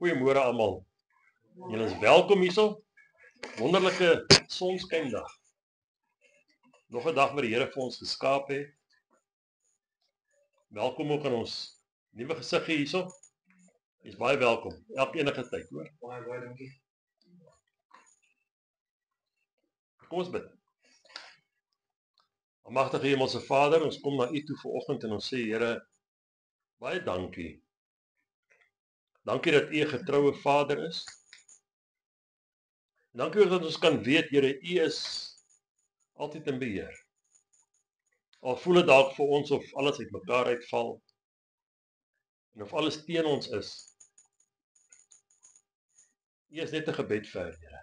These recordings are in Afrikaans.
Goeiemôre almal. Julle is welkom hierso. Wonderlike sonskyndag. Nog 'n dag wat die Here vir ons geskaap het. Welkom ook aan ons nuwe gesiggie hierso. Jy's baie welkom. Enige tyd, hoor. Baie dankie. Kom ons bid. Almagtige Hemelse Vader, ons kom na U toe vanoggend en ons sê, Here, baie dankie. Dankie dat U 'n getroue Vader is. Dankie ook dat ons kan weet, Here, U is altyd in beheer. Al voel dit dalk vir ons of alles uitmekaar uitval en of alles teen ons is. U is net 'n gebed ver, Here.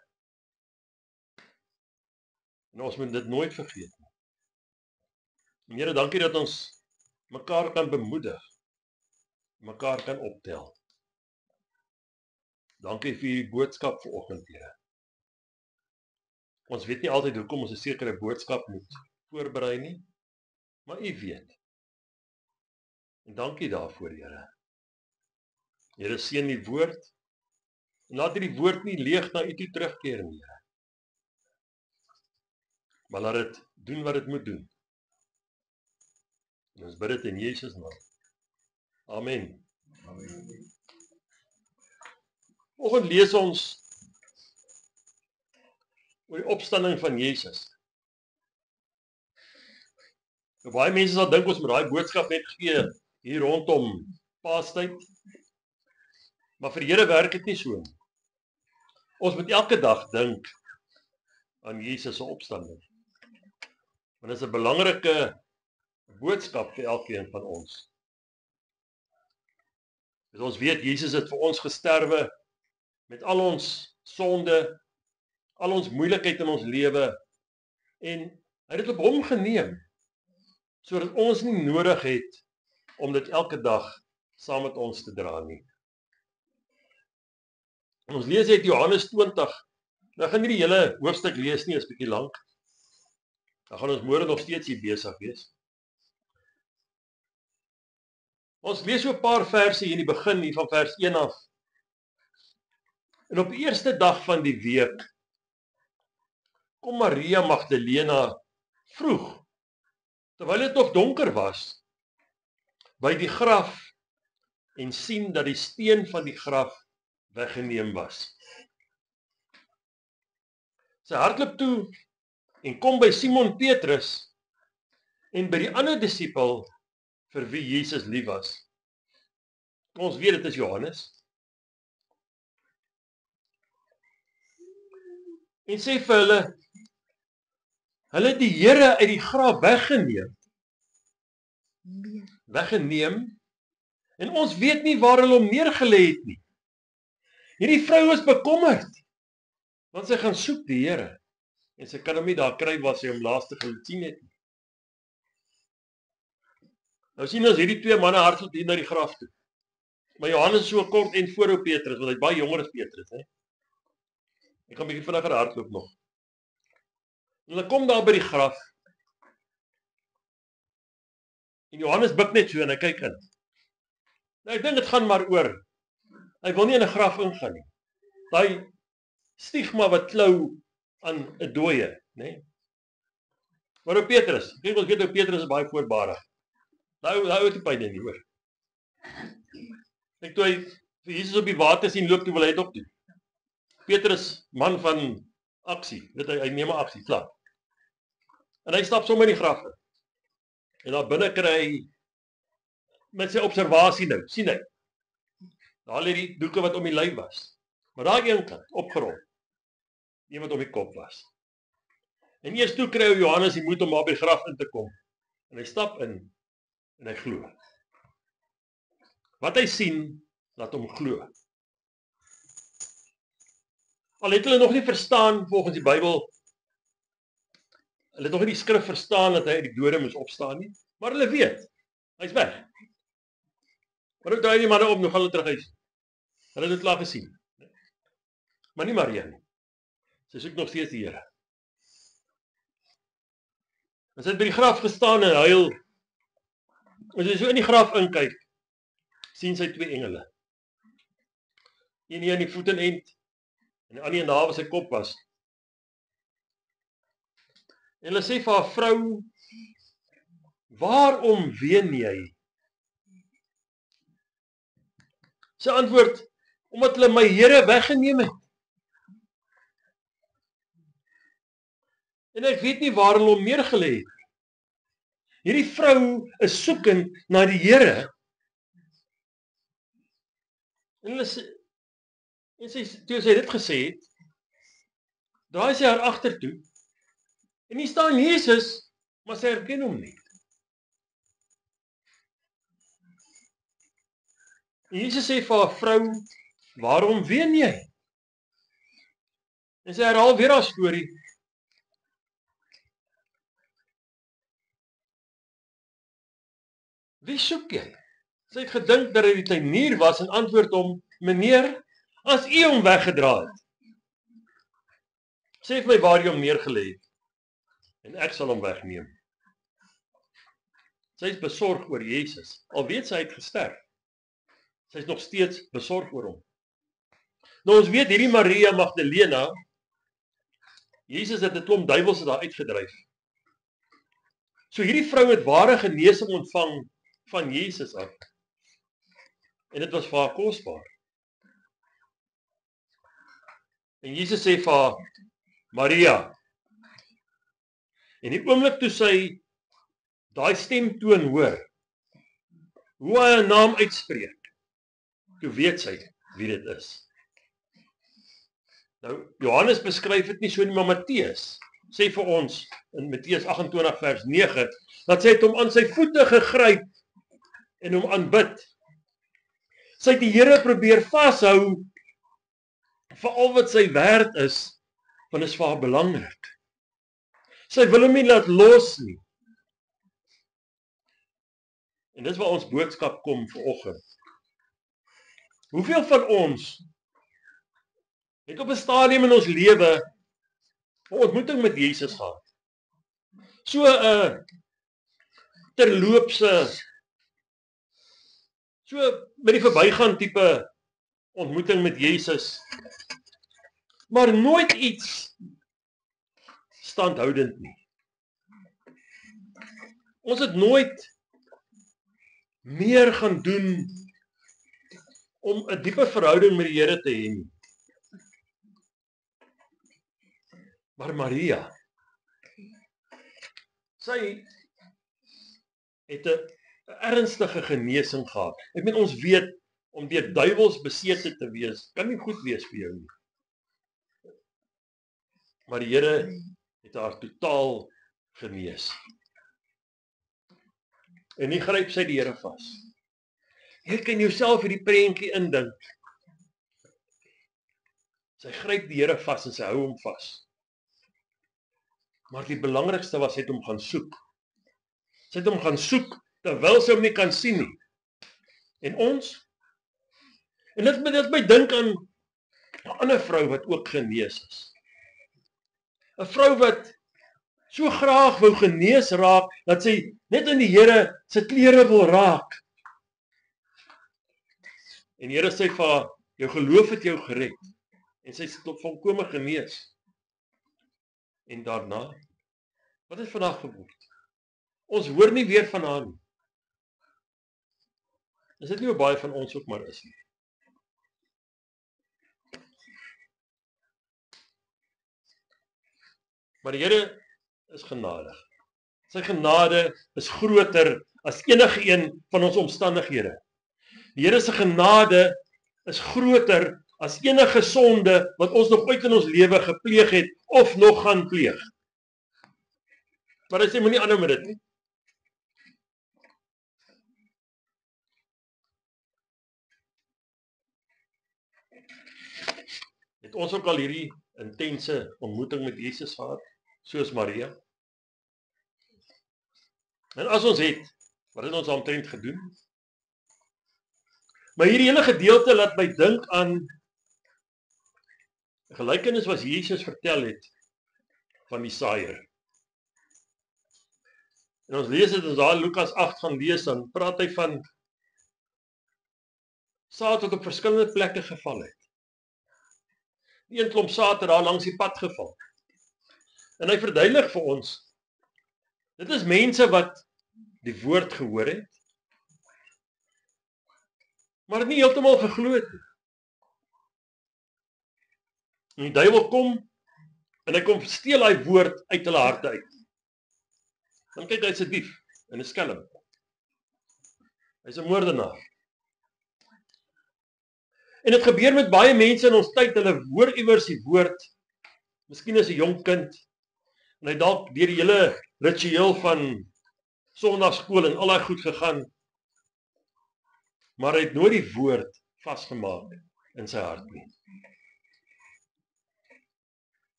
En ons moet dit nooit vergeet nie. En Here, dankie dat ons mekaar kan bemoedig, mekaar kan optel. Dankie vir U boodskap vanoggend, Here. Ons weet nie altyd hoekom ons 'n sekere boodskap moet voorberei nie, maar U weet. En dankie daarvoor, Here. Here, seën die woord en laat die woord nie leeg na U toe terugkeer nie, Here. Maar laat dit doen wat dit moet doen. En ons bid dit in Jesus naam. Amen. Amen. Vanoggend lees ons oor die opstanding van Jesus. Baie mense sal dink ons moet daai boodskap net gee hier rondom Paastyd. Maar vir die Here werk dit nie so nie. Ons moet elke dag dink aan Jesus se opstanding. Want dit is 'n belangrike boodskap vir elkeen van ons. Dus ons weet Jesus het vir ons gesterwe met al ons sonde, al ons moeilikheid in ons lewe en hy het dit op hom geneem sodat ons nie nodig het om dit elke dag saam met ons te dra nie. En ons lees uit Johannes 20. Nou gaan nie die hele hoofstuk lees nie, is bietjie lank. Dan gaan ons môre nog steeds hier besig wees. Ons lees so 'n paar verse hier in die begin hier van vers 1 af. En op die eerste dag van die week kom Maria Magdalena vroeg, terwyl dit nog donker was, by die graf en sien dat die steen van die graf weggeneem was. Sy hardloop toe en kom by Simon Petrus en by die ander disipel vir wie Jesus lief was. Ons weet dit is Johannes. En sê vir hulle het die Here uit die graf weggeneem en ons weet nie waar hulle hom neergelê het nie. Hierdie vrou is bekommerd want sy gaan soek die Here en sy kan hom nie daar kry waar sy hom laaste gesien het nie. Nou sien ons hierdie twee manne hardloop hier na die graf toe. Maar Johannes is so kort en voor ou Petrus, want hy is baie jonger as Petrus, hè. Ek gaan 'n bietjie vinniger hardloop nog. En hulle kom daar by die graf. En Johannes buig net so en hy kyk in. Nou ek dink dit gaan maar oor. Hy wil nie in 'n graf ingaan nie. Daai stigma wat klou aan 'n dooie, né? Maar ou Petrus, kyk ons weet ou Petrus is baie voorbarig. Nou het hy pyn nie, hoor. Ek toe hy vir Jesus op die water sien loop, toe wil hy dit ook doen. Petrus, man van aksie, weet hy neem 'n aksie, klaar. En hy stap sommer in die graf in. En daar binne kry hy met sy observasie nou, sien hy. Daar lê die doeke wat om die lyf was. Maar daar een kant opgerol. Een wat om die kop was. En eers toe kry Johannes die moed om maar by die graf in te kom. En hy stap in en hy glo. Wat hy sien, laat hom glo. Al het hulle nog nie verstaan volgens die Bybel, hulle het nog nie die skrif verstaan dat hy uit die dode moes opstaan nie, maar hulle weet, hy's weg. Maar ook draai die manne op, nou gaan hulle terug huis. Hulle het dit klaar gesien. Maar nie Maria nie. Sy soek nog steeds die Here. En sy het by die graf gestaan en huil. As jy so in die graf inkyk, sien sy twee engele. Een hier aan die voetenend en die ander naby sy kop was. En hulle sê vir haar vrou, waarom ween jy? Sy antwoord, omdat hulle my Here weggeneem het. En ek weet nie waar hulle hom neergelê het. Hierdie vrou is soekend na die Here. En hulle sê, toe sy dit gesê het, draai sy haar agtertoe. En hier staan Jesus, maar sy herken hom nie. En Jesus sê vir haar vrou, waarom ween jy? En sy herhaal weer haar storie. Wie soek jy? Sy het gedink dat hy die tuinier was en antwoord hom, meneer, as u hom weggedra het, sê vir my waar jy hom neergelê het en ek sal hom wegneem. Sy is besorg oor Jesus, al weet sy het gesterf. Sy is nog steeds besorg oor hom. Nou ons weet hierdie Maria Magdalena, Jesus het 'n klomp duiwels daar uitgedryf. So hierdie vrou het ware genesing ontvang van Jesus af. En dit was vir haar kosbaar. En Jesus sê vir haar, Maria. En die oomblik toe sy daai stemtoon hoor, hoe hy 'n naam uitspreek, toe weet sy wie dit is. Nou, Johannes beskryf dit nie so nie, maar Matteus sê vir ons in Matteus 28 vers 9, dat sy het hom aan sy voete gegryp en hom aanbid. Sy het die Here probeer vashou vir al wat sy werd is, want dit is vir haar belangrik. Sy wil hom nie laat los nie. En dis waar ons boodskap kom vanoggend. Hoeveel van ons het op 'n stadium in ons lewe 'n ontmoeting met Jesus gehad? So 'n terloopse, so by die verbygaan tipe ontmoeting met Jesus, maar nooit iets standhoudend nie. Ons het nooit meer gaan doen om 'n diepe verhouding met die Here te hê nie. Maar Maria, sy het 'n ernstige genesing gehad. Ek meen ons weet om deur duiwels besete te wees, kan nie goed wees vir jou nie. Maar die Here het haar totaal genees. En nie gryp sy die Here vas. Jy kan jouself hierdie prentjie indink. Sy gryp die Here vas en sy hou hom vas. Maar die belangrikste was, sy het hom gaan soek. Sy het hom gaan soek, terwyl sy hom nie kan sien nie. En ons? En dit my dink aan 'n ander vrou wat ook genees is. 'n Vrou wat so graag wou genees raak, dat sy net in die Here se klere wil raak. En die Here sê vir haar, jou geloof het jou gered. En sy is volkome genees. En daarna, wat het van haar geword? Ons hoor nie weer van haar nie. Is dit nie hoe baie van ons ook maar is nie? Maar die Here is genadig. Sy genade is groter as enige een van ons omstandighede. Die Here se genade is groter as enige sonde wat ons nog ooit in ons lewe gepleeg het of nog gaan pleeg. Maar hy sê moenie aanhou met dit nie. Het ons ook al hierdie intense ontmoeting met Jesus gehad, soos Maria? En as ons het, wat het ons omtrent gedoen? Maar hierdie hele gedeelte laat my dink aan 'n gelykenis wat Jesus vertel het van die saaiër. En ons lees dit, as daar Lukas 8 gaan lees, dan praat hy van saad wat op verskillende plekke geval het. die een klomp saad het daar langs die pad geval. En hy verduidelik vir ons, dit is mense wat die woord gehoor het, maar het nie heeltemal geglo het nie. En die duiwel kom, en hy kom steel hy woord uit hulle harte uit. Dan kyk hy's 'n dief, en 'n skelm. Hy's 'n moordenaar. En dit gebeur met baie mense in ons tyd, hulle hoor iewers die woord, miskien as 'n jong kind, en hy dalk deur die hele ritueel van Sondagskool en al daai goed gegaan, maar hy het nooit die woord vasgemaak in sy hart nie.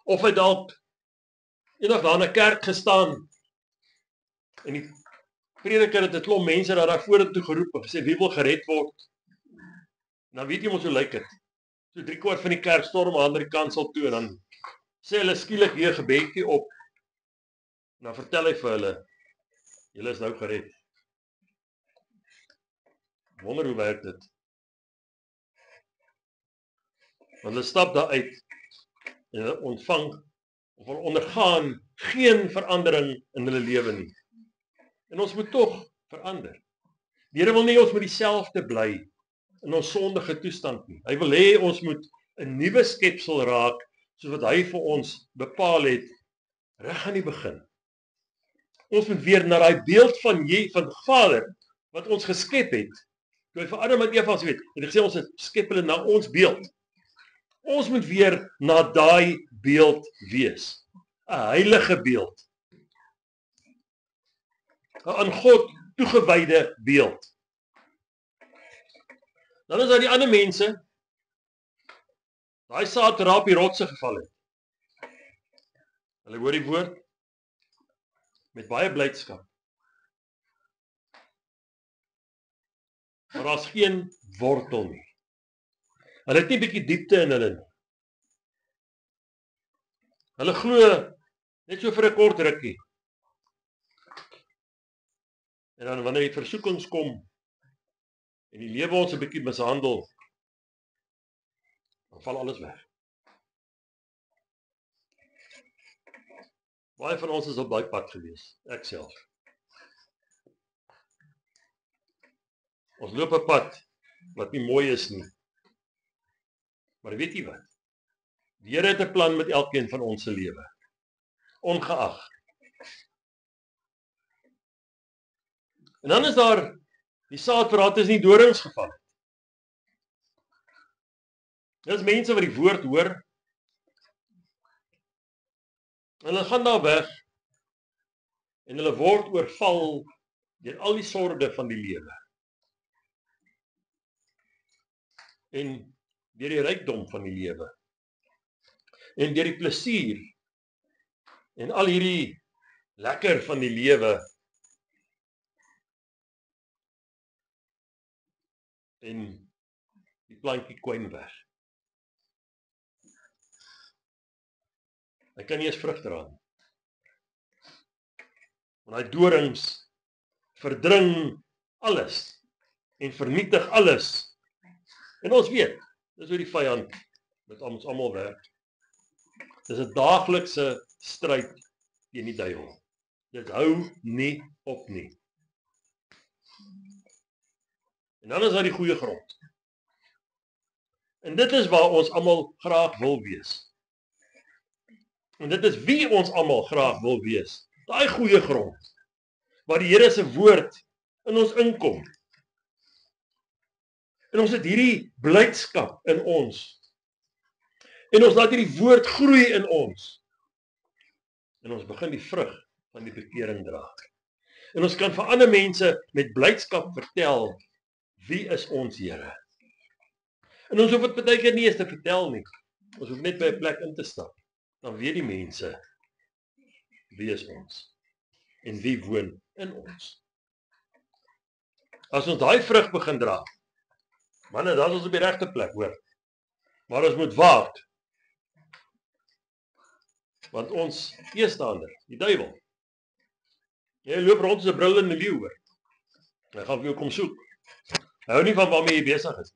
Of hy dalk eendag daar in 'n kerk gestaan, en die prediker het 'n klomp mense daar vorentoe geroep en gesê, wie wil gered word? Nou weet jy mos hoe lyk dit. So 3/4 van die kerk storm aan die kansel toe, en dan sê hulle skielik hier 'n gebedjie op, en dan vertel hy vir hulle, julle is nou gered. Wonder hoe werk dit? Want hulle stap daar uit, en hulle ontvang, of hulle ondergaan geen verandering in hulle lewe nie. En ons moet tog verander. Die Here wil nie ons met dieselfde bly in ons sondige toestand nie. Hy wil hê ons moet 'n nuwe skepsel raak, soos wat hy vir ons bepaal het, reg aan die begin. Ons moet weer na daai beeld van Vader, wat ons geskep het, toe hy vir Adam en Eva gesê het, en hy gesê ons skep hulle na ons beeld. Ons moet weer na daai beeld wees. 'n Heilige beeld. 'n aan God toegewyde beeld. Dan is daar die ander mense, daai saad wat daar op die rotse geval het. Hulle hoor die woord met baie blydskap. Maar daar's geen wortel nie. Hulle het nie 'n bietjie diepte in hulle nie. Hulle glo net so vir 'n kort rukkie. En dan wanneer die versoekings kom, en die lewe ons 'n bietjie mishandel, dan val alles weg. Baie van ons is op daai pad gewees, ek self. Ons loop 'n pad wat nie mooi is nie. Maar weet jy wat? Die Here het 'n plan met elkeen van ons se lewe. Ongeag. En dan is daar die saad wat tussen die dorings geval het. Dis mense wat die woord hoor, en hulle gaan daar weg, en hulle word oorval deur al die sorges van die lewe. En deur die rykdom van die lewe. En deur die plesier, en al hierdie lekker van die lewe, en die plantjie kwyn weg. Hy kan nie eens vrug dra nie. Want hy dorings verdring alles en vernietig alles. En ons weet, dis hoe die vyand met ons almal werk. Dis 'n daaglikse stryd teen die duiwel. Dit hou nie op nie. En dan is daar die goeie grond. En dit is waar ons almal graag wil wees. En dit is wie ons almal graag wil wees. Daai goeie grond, waar die Here se woord in ons inkom. En ons het hierdie blydskap in ons. En ons laat hierdie woord groei in ons. En ons begin die vrug van die bekering dra. En ons kan vir ander mense met blydskap vertel, wie is ons Here? En ons hoef dit baie keer nie eens te vertel nie. Ons hoef net by 'n plek in te stap. Dan weet die mense, wie is ons? En wie woon in ons? As ons daai vrug begin dra, manne, dan is ons op die regte plek, hoor. Maar ons moet waak. Want ons teestander, die duiwel, jy loop rond as 'n brullende leeu, hoor. Hy gaan vir jou kom soek. Hy hou nie van waarmee jy besig is.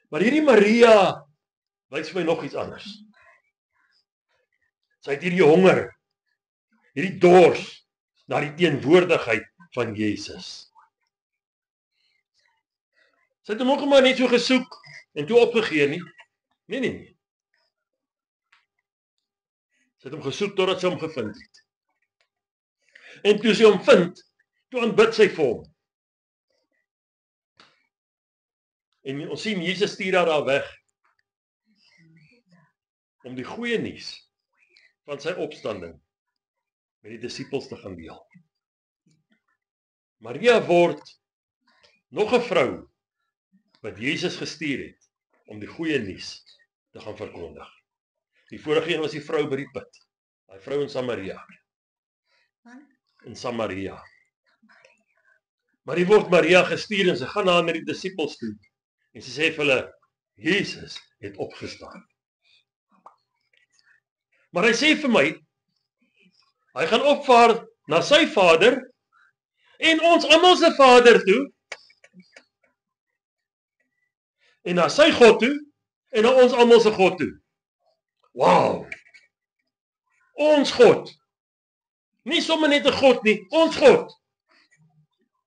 Maar hierdie Maria wys vir my nog iets anders. Sy het hierdie honger, hierdie dors na die teenwoordigheid van Jesus. Sy het hom ook maar net so gesoek en toe opgegee nie. Nee. Sy het hom gesoek totdat sy hom gevind het. En toe sy hom vind, toe aanbid sy vir hom. En ons sien Jesus stuur haar daar weg om die goeie nuus van sy opstanding met die disippels te gaan deel. Maria word nog 'n vrou wat Jesus gestuur het om die goeie nuus te gaan verkondig. Die vorige een was die vrou by die put. Daai vrou in Samaria. In Samaria. Maar die word Maria gestuur en sy gaan na die disippels toe. En sy sê vir hulle, Jesus het opgestaan. Maar hy sê vir my, hy gaan opvaar na sy Vader en ons almal se Vader toe en na sy God toe en na ons almal se God toe. Wow! Ons God. Nie sommer net 'n God nie, ons God.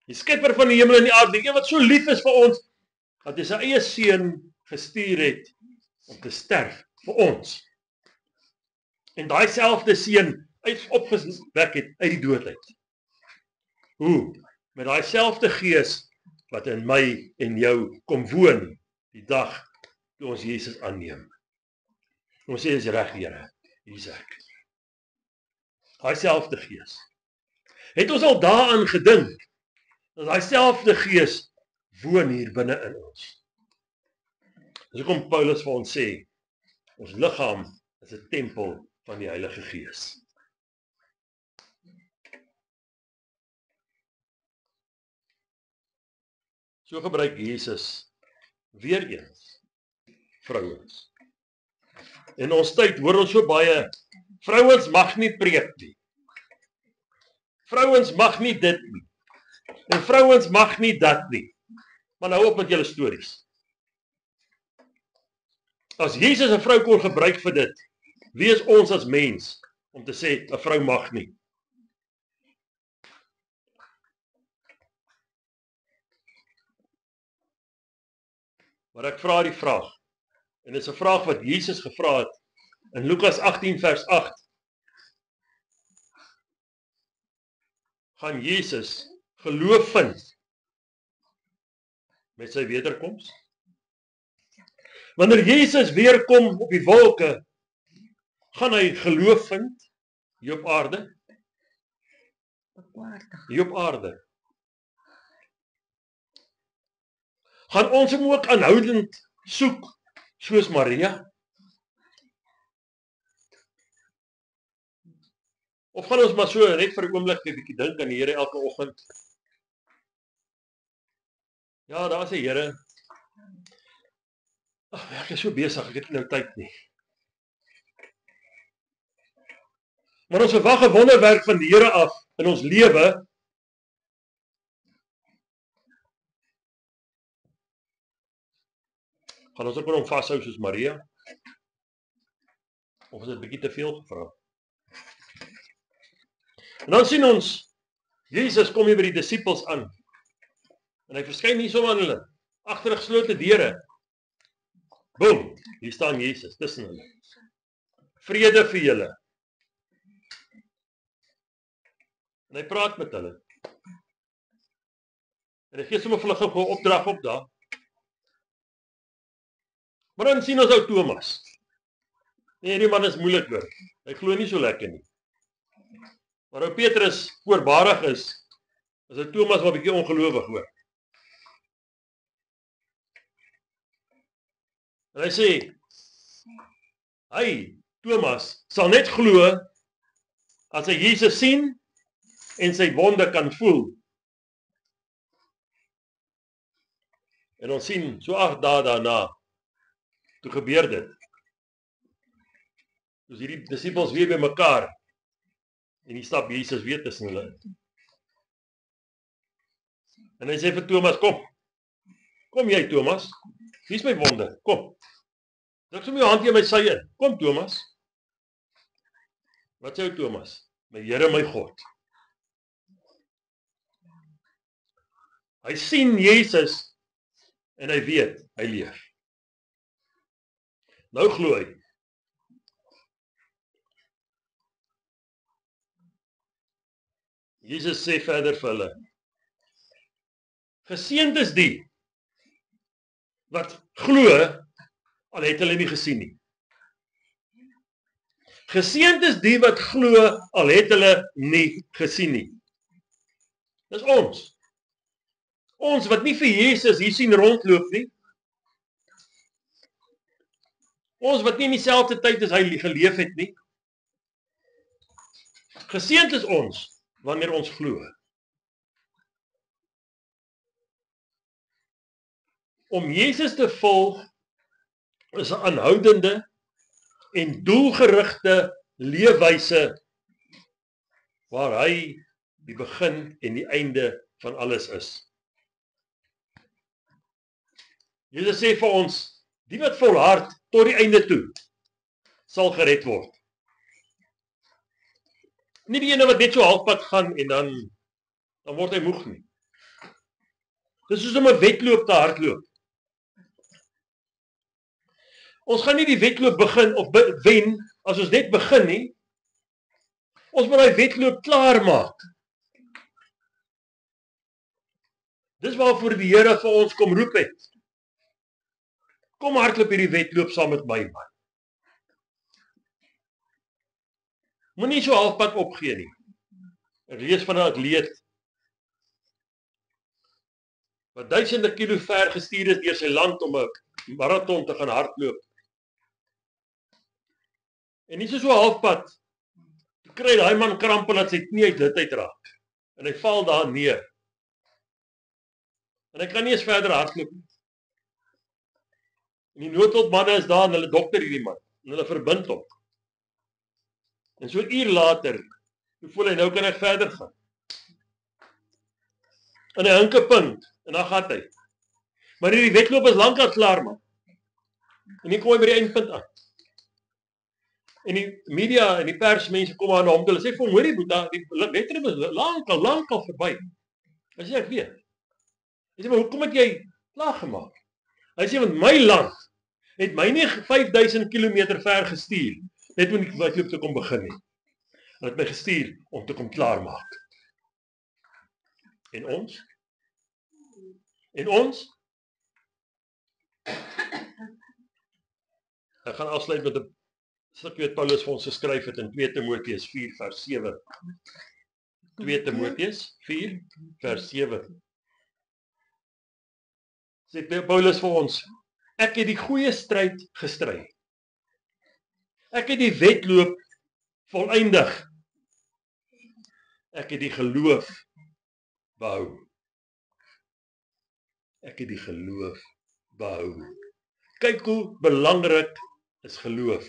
Die skepper van die hemel en die aarde, die een wat so lief is vir ons, dat hy sy eie seun gestuur het om te sterf vir ons. En daai selfde seun opgewek het uit die dood uit. Hoe? Met daai selfde gees wat in my en jou kom woon die dag toe ons Jesus aanneem. Ons sê, is reg, Here, hier is ek. Daai selfde gees. Het ons al daaraan gedink, dat daai selfde gees woon hier binne in ons. Dis hoekom Paulus vir ons sê, ons liggaam is 'n tempel van die Heilige Gees. So gebruik Jesus weer eens vrouens. In ons tyd hoor ons so baie, vrouens mag nie preek nie. Vrouens mag nie dit nie. En vrouens mag nie dat nie. Maar nou op met julle stories. As Jesus 'n vrou kon gebruik vir dit, wie is ons as mens om te sê 'n vrou mag nie? Maar ek vra die vraag, en dit is 'n vraag wat Jesus gevra het in Lukas 18 vers 8. Gaan Jesus geloof vind met sy wederkoms? Wanneer Jesus weer kom op die wolke, gaan hy geloof vind hier op aarde? Hier op aarde. Gaan ons hom ook aanhoudend soek, soos Maria? Of gaan ons maar so net vir 'n oomblik 'n bietjie dink aan die Here elke oggend? Ja, daar is die Here. Ek is so besig, ek het nie nou tyd nie. Maar ons verwag 'n wonderwerk van die Here af in ons lewe. Gaan ons ook aan hom vashou soos Maria? Of is dit 'n bietjie te veel gevra? En dan sien ons, Jesus kom hier by die disippels aan. En hy verskyn nie sommer aan hulle, agter geslote deure. Boom, hier staan Jesus tussen hulle. Vrede vir julle. En hy praat met hulle. En hy gee sommer vir hulle gou 'n opdrag op daar. Maar dan sien ons ou Thomas. Nee, die man is moeilik hoor. Hy glo nie so lekker nie. Maar ou Petrus voorbarig is ou Thomas wat 'n bietjie ongelowig hoor. En hy sê, hy, Thomas, sal net glo as hy Jesus sien en sy wonde kan voel. En ons sien, so 8 dae daarna, toe gebeur dit. Dus hierdie disippels weer by mekaar, en hier stap Jesus weer tussen hulle. En hy sê vir Thomas, kom jy Thomas, Wie is my wonde? Kom. Druk sommer jou hand in my sy in. Kom Thomas. Wat sê jou Thomas? My Here, my God. Hy sien Jesus en hy weet, hy leef. Nou glo hy. Jesus sê verder vir hulle, geseënd is die wat glo, al het hulle nie gesien nie. Geseënd is die wat glo, al het hulle nie gesien nie. Dis ons. Ons wat nie vir Jesus hier sien rondloop nie. Ons wat nie in dieselfde tyd as hy geleef het nie. Geseënd is ons wanneer ons glo. Om Jesus te volg is 'n aanhoudende en doelgerigte leefwyse waar hy die begin en die einde van alles is. Jesus sê vir ons, die wat volhard tot die einde toe, sal gered word. Nie die ene wat net so halfpad gaan en dan word hy moeg nie. Dis soos om 'n wedloop te hardloop. Ons gaan nie die wedloop begin of wen as ons net begin nie. Ons moet daai wedloop klaar maak. Dis waarvoor die Here vir ons kom roep het. Kom hardloop hierdie wedloop saam met my, man. Moenie so halfpad opgee nie. Ek lees van 'n atleet wat duisende kilo ver gestuur is deur sy land om 'n marathon te gaan hardloop. En nie so halfpad, toe kry daai man krampe dat sy knie uit raak. En hy val daar neer. En hy kan nie eens verder hardloop nie. En die noodhulpmanne is daar en hulle dokter hierdie man. En hulle verbind hom. En so 'n uur later, toe voel hy, nou kan ek verder gaan. En hy hink 'n punt, en dan gaan hy. Maar hierdie wedloop is lankal klaar, man. En hier kom hy by die eindpunt aan. En die media en die persmense kom aan hom, hulle sê vir hom, hoorie boeta, die wedloop is lankal verby. Hy sê, ek weet. Hy sê, maar hoekom het jy klaar gemaak? Hy sê, want my land het my nie 5000 kilometer ver gestuur, net om die wedloop te kom begin nie. Hy het my gestuur om te kom klaarmaak. En ons? En ons? Ek gaan afsluit met 'n stukkie wat Paulus vir ons geskryf het in 2 Timoteus 4 vers 7. 2 Timoteus 4 vers 7. Sê Paulus vir ons, ek het die goeie stryd gestry. Ek het die wedloop volëindig. Ek het die geloof behou. Ek het die geloof behou. Kyk hoe belangrik is geloof.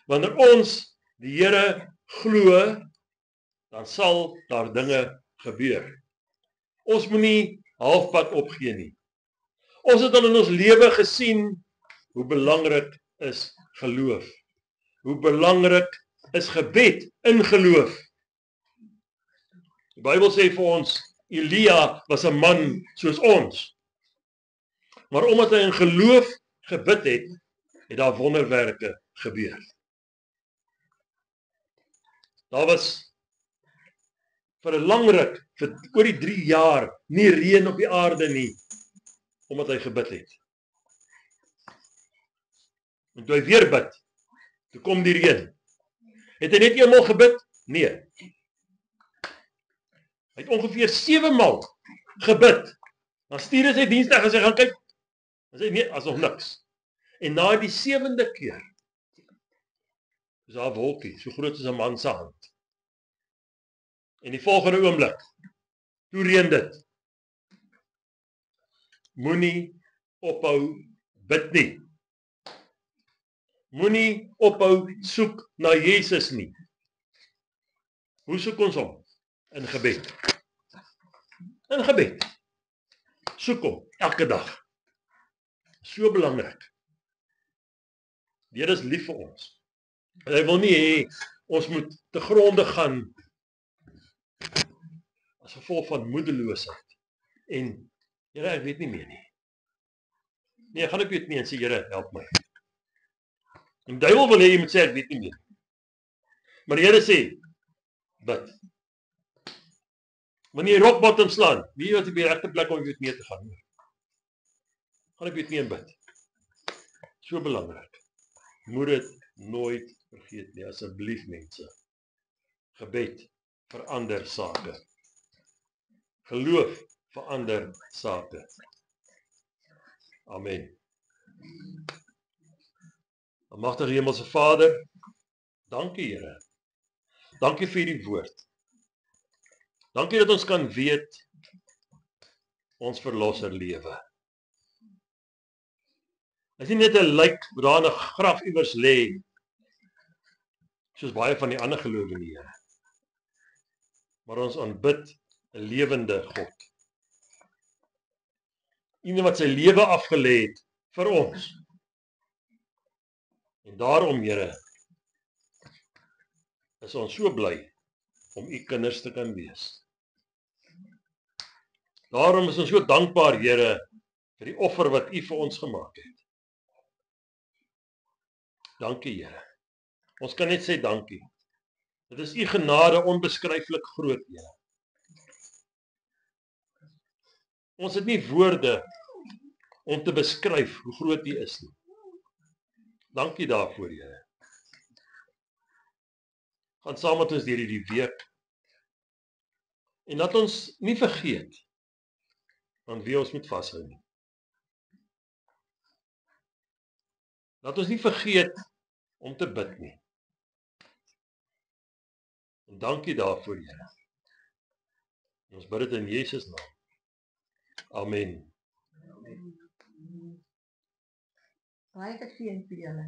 Wanneer ons die Here glo, dan sal daar dinge gebeur. Ons moet nie halfpad opgee nie. Ons het al in ons lewe gesien hoe belangrik is geloof. Hoe belangrik is gebed in geloof. Die Bybel sê vir ons, Elia was 'n man soos ons. Maar omdat hy in geloof gebid het, het daar wonderwerke gebeur. Daar was vir 'n lang ruk, vir oor die 3 jaar, nie reën op die aarde nie, omdat hy gebid het. En toe hy weer bid, toe kom die reën. Het hy net eenmaal gebid? Nee. Hy het ongeveer 7 maal gebid. Dan stuur hy sy diensknegt en sê, gaan kyk. Dan sê nee, as nog niks. En na die 7de keer, is daar 'n wolkie, so groot soos 'n man se hand. En die volgende oomblik, toe reën dit. Moenie ophou bid nie. Moenie ophou soek na Jesus nie. Hoe soek ons hom? In gebed. In gebed. Soek hom elke dag. So belangrik. Die Here is lief vir ons. En hy wil nie hê ons moet te gronde gaan as gevolg van moedeloosheid. En Here, ek weet nie meer nie. Nee, ek gaan op jou knie en sê, Here, help my. En die duiwel wil hê jy moet sê, ek weet nie meer. Maar die Here sê, bid. Wanneer jy rock bottom slaan, wie wat op die regte plek om op jou knie te gaan. Gaan op jou knie en bid. So belangrik. Moet dit nooit vergeet nie, asseblief mense. Gebed verander sake. Geloof verander sake. Amen. Almagtige Hemelse Vader, dankie Here. Dankie vir die woord. Dankie dat ons kan weet ons verlosser lewe. Hy is nie net 'n lijk wat daar in 'n graf iewers lê, soos baie van die ander gelowe in die Here. Maar ons aanbid 'n lewende God. Iemand wat sy lewe afgelê het vir ons. En daarom, Here, is ons so bly om u kinders te kan wees. Daarom is ons so dankbaar, Here, vir die offer wat u vir ons gemaak het. Dankie, Here. Ons kan net sê dankie. Dit is u genade onbeskryflik groot, Here. Ons het nie woorde om te beskryf hoe groot u is nie. Dankie daarvoor, Here. Gaan saam met ons deur hierdie week. En laat ons nie vergeet aan wie ons moet vashou nie. Laat ons nie vergeet om te bid nie. En dankie daarvoor, Here. Ons bid dit in Jesus naam. Amen. Baie geseën vir julle.